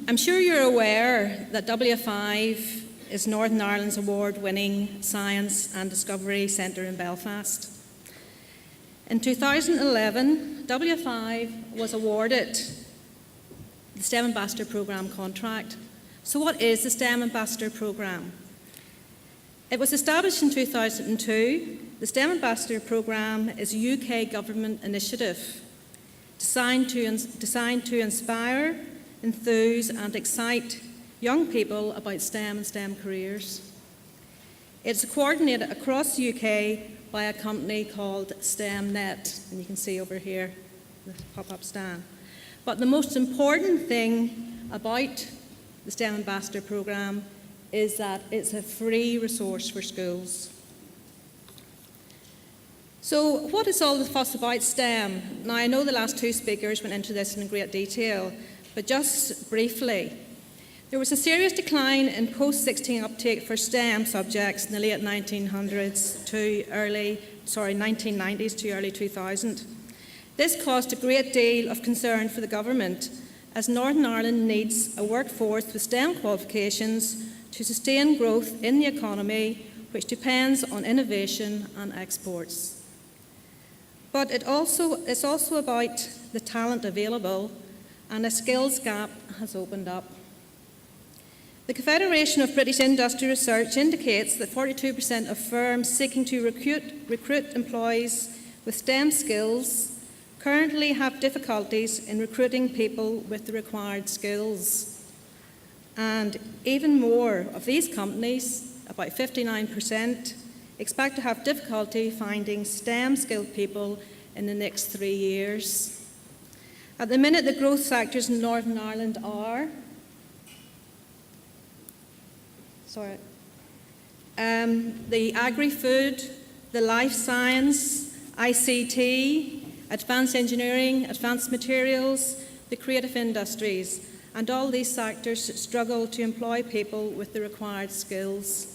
I'm sure you're aware that W5 is Northern Ireland's award-winning science and discovery centre in Belfast. In 2011, W5 was awarded the STEM Ambassador Programme contract. So what is the STEM Ambassador Programme? It was established in 2002. The STEM Ambassador Programme is a UK government initiative designed to inspire, enthuse and excite young people about STEM and STEM careers. It's coordinated across the UK by a company called STEMnet, and you can see over here the pop-up stand. But the most important thing about the STEM Ambassador Programme is that it's a free resource for schools. So what is all the fuss about STEM? Now, I know the last two speakers went into this in great detail, but just briefly, there was a serious decline in post-16 uptake for STEM subjects in the late 1990s to early 2000. This caused a great deal of concern for the government, as Northern Ireland needs a workforce with STEM qualifications to sustain growth in the economy, which depends on innovation and exports. But it's also about the talent available, and a skills gap has opened up. The Confederation of British Industry Research indicates that 42% of firms seeking to recruit employees with STEM skills currently have difficulties in recruiting people with the required skills. And even more of these companies, about 59%, expect to have difficulty finding STEM-skilled people in the next 3 years. At the minute, the growth sectors in Northern Ireland are the agri-food, the life science, ICT, advanced engineering, advanced materials, the creative industries, and all these sectors struggle to employ people with the required skills.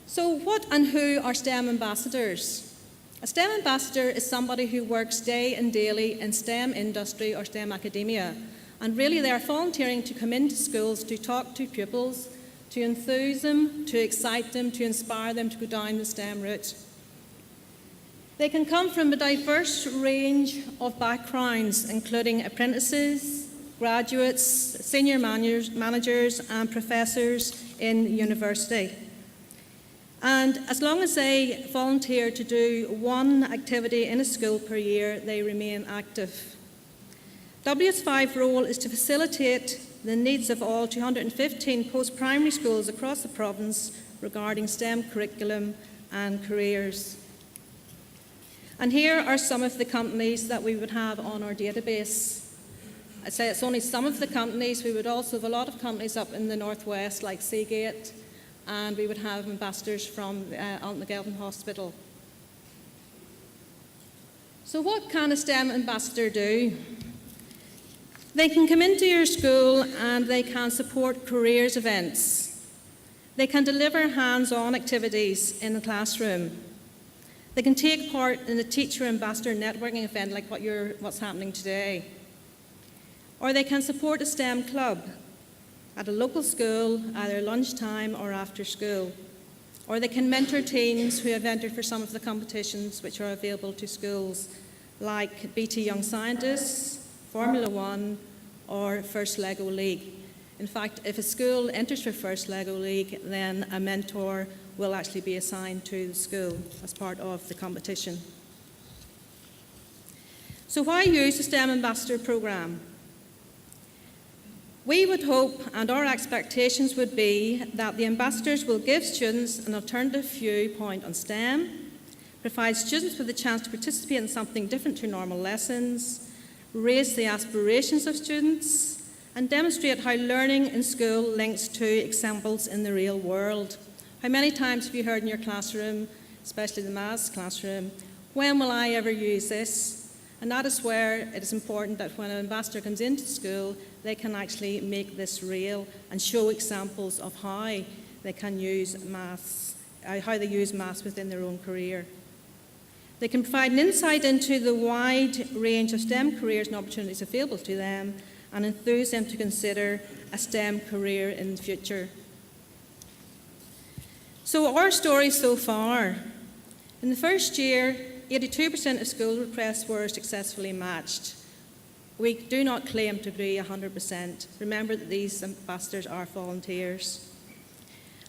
So what and who are STEM ambassadors? A STEM ambassador is somebody who works day and daily in STEM industry or STEM academia, and really they are volunteering to come into schools to talk to pupils, to enthuse them, to excite them, to inspire them to go down the STEM route. They can come from a diverse range of backgrounds, including apprentices, graduates, senior managers and professors in university. And as long as they volunteer to do one activity in a school per year, they remain active. WS5's role is to facilitate the needs of all 215 post-primary schools across the province regarding STEM curriculum and careers. And here are some of the companies that we would have on our database. I'd say it's only some of the companies. We would also have a lot of companies up in the northwest like Seagate, and we would have ambassadors from Altnagelvin Hospital. So what can a STEM ambassador do? They can come into your school and they can support careers events. They can deliver hands-on activities in the classroom. They can take part in a teacher ambassador networking event like what's happening today. Or they can support a STEM club at a local school, either lunchtime or after school. Or they can mentor teams who have entered for some of the competitions which are available to schools, like BT Young Scientists, Formula One, or First Lego League. In fact, if a school enters for First Lego League, then a mentor will actually be assigned to the school as part of the competition. So why use the STEM Ambassador Programme? We would hope, and our expectations would be, that the ambassadors will give students an alternative viewpoint on STEM, provide students with a chance to participate in something different to normal lessons, raise the aspirations of students, and demonstrate how learning in school links to examples in the real world. How many times have you heard in your classroom, especially the maths classroom, when will I ever use this? And that is where it is important that when an ambassador comes into school, they can actually make this real and show examples of how they can use maths, how they use maths within their own career. They can provide an insight into the wide range of STEM careers and opportunities available to them, and enthuse them to consider a STEM career in the future. So our story so far. In the first year, 82% of school requests were successfully matched. We do not claim to agree 100%. Remember that these ambassadors are volunteers.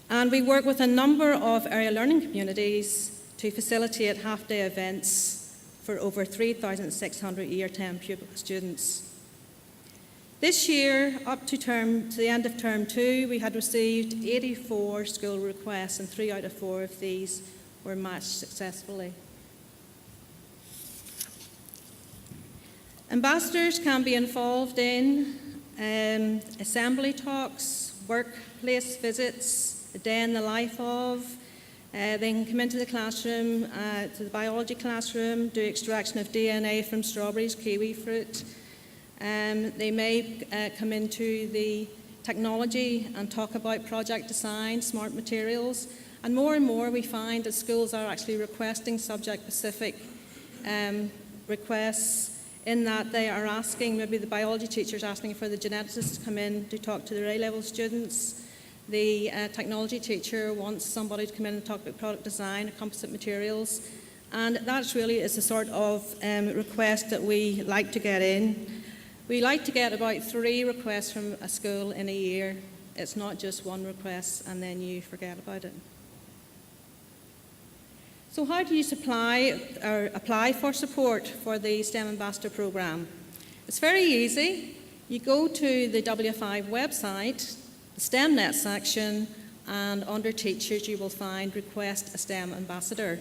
And we work with a number of area learning communities to facilitate half-day events for over 3,600 Year 10 pupil students. This year, up to the end of term 2, we had received 84 school requests, and 3 out of 4 of these were matched successfully. Ambassadors can be involved in assembly talks, workplace visits, a day in the life of. They can come into the classroom, to the biology classroom, do extraction of DNA from strawberries, kiwi fruit. They may come into the technology and talk about project design, smart materials. And more we find that schools are actually requesting subject-specific requests, in that they are asking, maybe the biology teacher is asking for the geneticists to come in to talk to their A-level students. The technology teacher wants somebody to come in and talk about product design, composite materials. And that really is the sort of request that we like to get in. We like to get about 3 requests from a school in a year. It's not just 1 request and then you forget about it. So how do you apply for support for the STEM Ambassador Programme? It's very easy. You go to the W5 website, the STEMnet section, and under Teachers you will find Request a STEM Ambassador.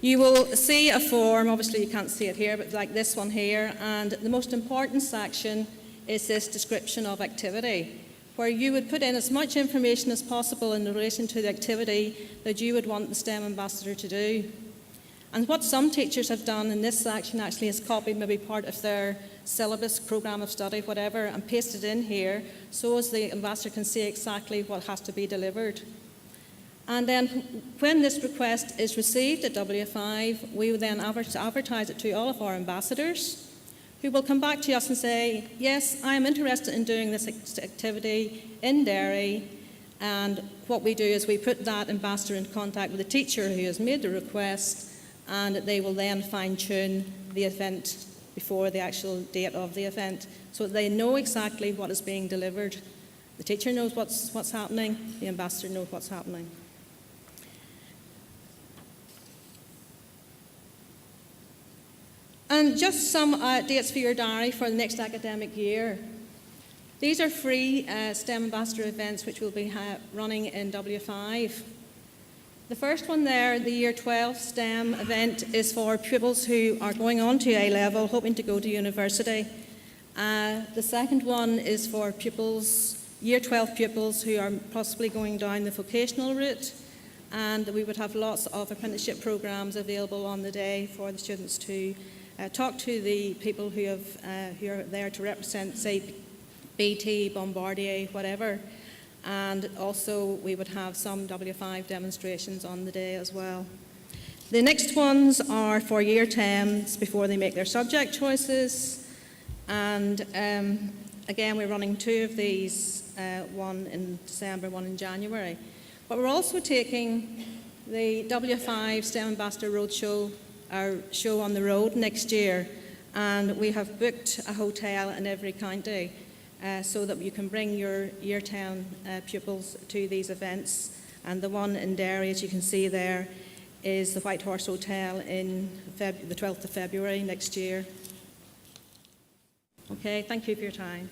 You will see a form, obviously you can't see it here, but like this one here, and the most important section is this description of activity, where you would put in as much information as possible in relation to the activity that you would want the STEM ambassador to do. And what some teachers have done in this section actually is copied maybe part of their syllabus, programme of study, whatever, and pasted in here so as the ambassador can see exactly what has to be delivered. And then when this request is received at W5, we will then advertise it to all of our ambassadors, who will come back to us and say, yes, I am interested in doing this activity in Derry. And what we do is we put that ambassador in contact with the teacher who has made the request, and they will then fine-tune the event before the actual date of the event, so that they know exactly what is being delivered. The teacher knows what's happening, the ambassador knows what's happening. And just some dates for your diary for the next academic year. These are free STEM Ambassador events which will be running in W5. The first one there, the Year 12 STEM event, is for pupils who are going on to A-level, hoping to go to university. The second one is for pupils, Year 12 pupils who are possibly going down the vocational route. And we would have lots of apprenticeship programs available on the day for the students to talk to the people who are there to represent, say, BT, Bombardier, whatever. And also we would have some W5 demonstrations on the day as well. The next ones are for Year 10s before they make their subject choices. And again, we're running 2 of these, one in December, one in January. But we're also taking the W5 STEM Ambassador Roadshow, our show on the road next year, and we have booked a hotel in every county so that you can bring your Year 10 pupils to these events. And the one in Derry, as you can see there, is the White Horse Hotel in the 12th of February next year. Okay, thank you for your time.